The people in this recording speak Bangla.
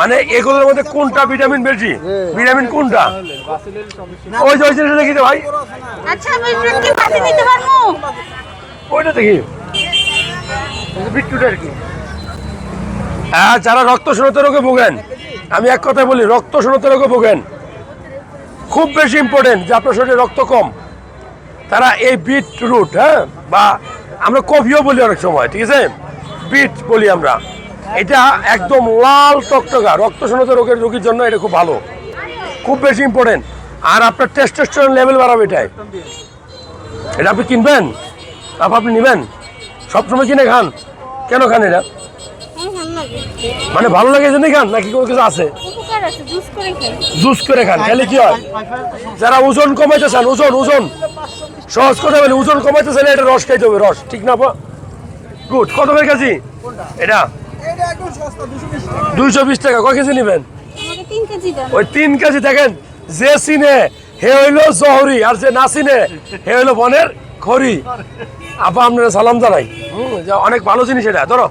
মানে এগুলোর মধ্যে কোনটা ভিটামিন বেশি? ভিটামিন কোনটা? ওই যে ওইটা দেখি ভাই। আচ্ছা আমি কি বাসি নিতে পারবো? ওইটা দেখি বিট্টুটা কি। হ্যাঁ, যারা রক্ত শূন্যতা রোগে ভোগেন, আমি এক কথায় বলি, রক্ত শূন্যতা রোগে ভোগেন, খুব বেশি ইম্পর্টেন্ট যে আপনার শরীরে রক্ত কম, তারা এই বিট রুট, হ্যাঁ, বা আমরা কফিও বলি অনেক সময়, ঠিক আছে, বিট বলি আমরা, এটা একদম লাল টকটকা রক্ত শূন্যতা রোগের রোগীর জন্য এটা খুব ভালো, খুব বেশি ইম্পর্টেন্ট। আর আপনার টেস্টোস্টেরন লেভেল বাড়াবে এটাই। এটা আপনি কিনবেন, আপনি নেবেন, সবসময় কিনে খান, কেন খান এটা? মানে ভালো লাগে জন্যই খান নাকি কোনো কিছু আছে? জুস করে খান, তাহলে কি হয়? যারা ওজন কমাইতে চান, ওজন সহজ কথা বলি, ওজন কমাইতে চাইলে এটা রস খাইতে হবে, রস, ঠিক না? গুড। কত করে কেজি এটা? 220 টাকা। কয় কেজি নেবেন? ওই 3 কেজি। দেখেন, যে চিনে হে হইল জহরি, আর যে না চিনে হে হইল বনের খড়ি। আপা আপনারা সালাম জানাই, অনেক ভালো জিনিস এটা, ধরো।